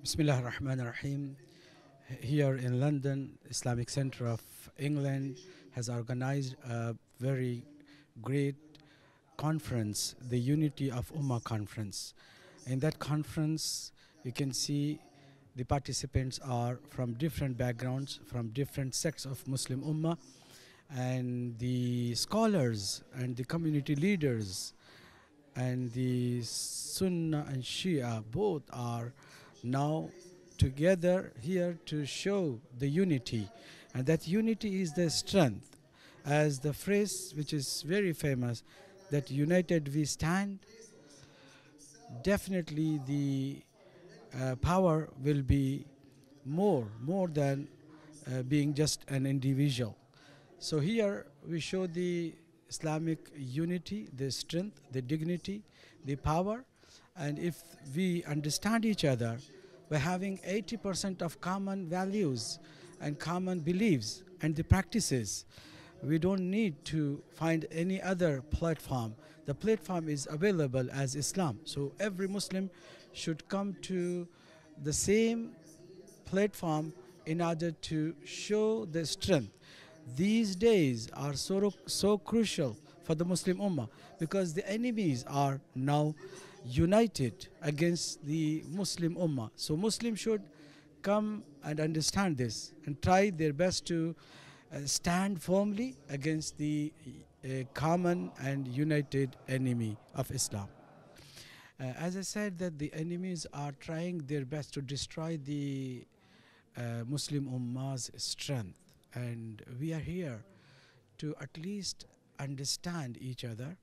Bismillah ar-Rahman ar-Rahim. Here in London, Islamic Center of England has organized a very great conference, the Unity of Ummah conference. In that conference, you can see the participants are from different backgrounds, from different sects of Muslim Ummah, and the scholars and the community leaders and the Sunnah and Shia both are now together here to show the unity, and that unity is the strength, as the phrase which is very famous, that united we stand. Definitely the power will be more than being just an individual. So here we show the Islamic unity, the strength, the dignity, the power, and if we understand each other by having 80% of common values and common beliefs and the practices, we don't need to find any other platform. The platform is available as Islam. So every Muslim should come to the same platform in order to show the strength. These days are so crucial for the Muslim Ummah because the enemies are now united against the Muslim Ummah. So Muslims should come and understand this and try their best to stand firmly against the common and united enemy of Islam. As I said, that the enemies are trying their best to destroy the Muslim Ummah's strength, and we are here to at least understand each other.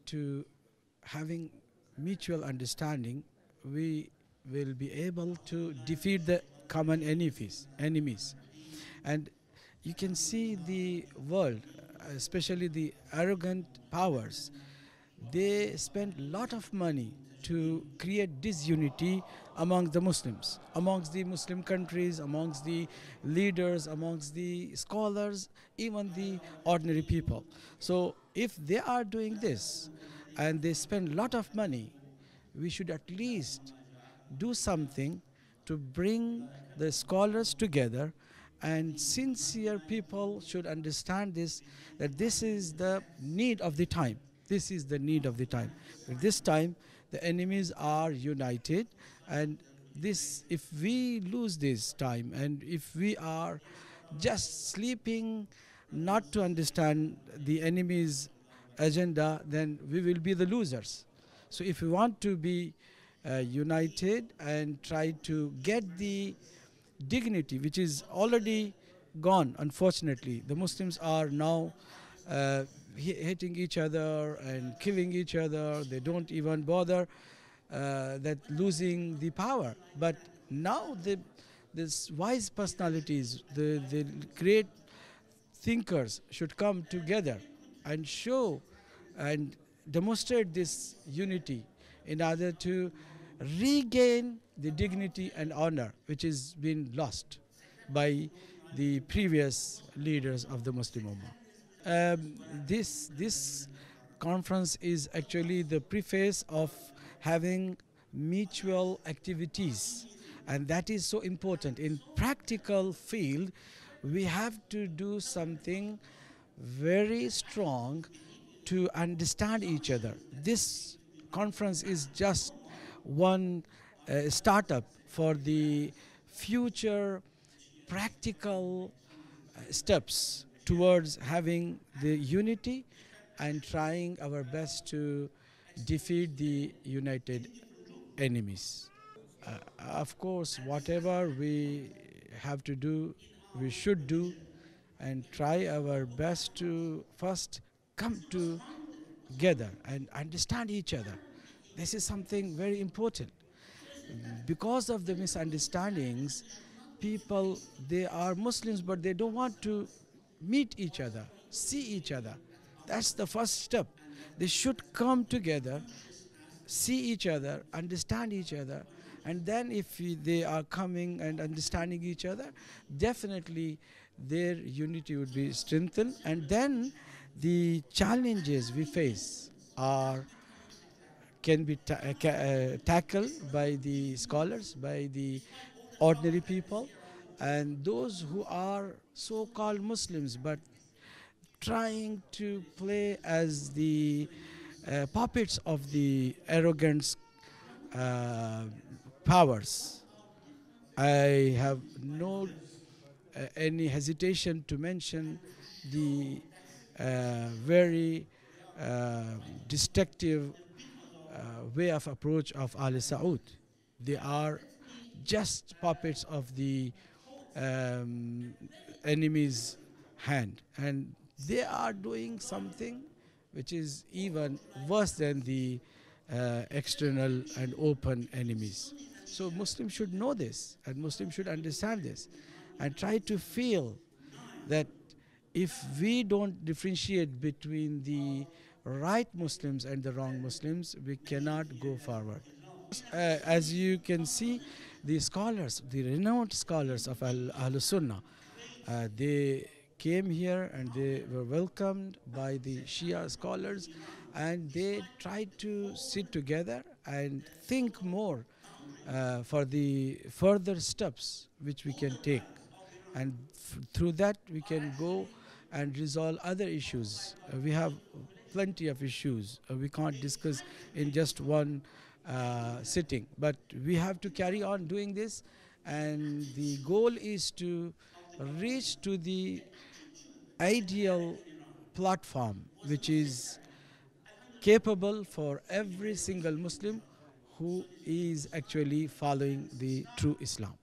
To having mutual understanding, we will be able to defeat the common enemies. And you can see the world, especially the arrogant powers, they spend a lot of money to create disunity among the Muslims, amongst the Muslim countries, amongst the leaders, amongst the scholars, even the ordinary people. So if they are doing this and they spend a lot of money, we should at least do something to bring the scholars together, and sincere people should understand this, that this is the need of the time. This is the need of the time. At this time, the enemies are united, and this, if we lose this time and if we are just sleeping not to understand the enemy's agenda, then we will be the losers. So if we want to be united and try to get the dignity which is already gone, unfortunately, the Muslims are now hating each other and killing each other. They don't even bother that losing the power. But now these wise personalities, the great thinkers should come together and show and demonstrate this unity in order to regain the dignity and honor which has been lost by the previous leaders of the Muslim Ummah. This conference is actually the preface of having mutual activities, and that is so important. In practical field, we have to do something very strong to understand each other. This conference is just one startup for the future practical steps towards having the unity and trying our best to defeat the united enemies. Of course, whatever we have to do, we should do, and try our best to first come together and understand each other. This is something very important. Because of the misunderstandings, people, they are Muslims, but they don't want to meet each other, see each other. That's the first step. They should come together, see each other, understand each other, and then if they are coming and understanding each other, definitely their unity would be strengthened, and then the challenges we face are can be tackled by the scholars, by the ordinary people, and those who are so-called Muslims but trying to play as the puppets of the arrogant uh, powers. I have no any hesitation to mention the very uh, destructive way of approach of Al Saud. They are just puppets of the um, enemy's hand, and they are doing something which is even worse than the external and open enemies. So Muslims should know this, and Muslims should understand this, and try to feel that if we don't differentiate between the right Muslims and the wrong Muslims, we cannot go forward. As you can see, the scholars, the renowned scholars of Ahl Sunnah, they came here and they were welcomed by the Shia scholars, and they tried to sit together and think more for the further steps which we can take, and through that we can go and resolve other issues. We have plenty of issues we can't discuss in just one sitting, but we have to carry on doing this, and the goal is to reach to the ideal platform which is capable for every single Muslim who is actually following the true Islam.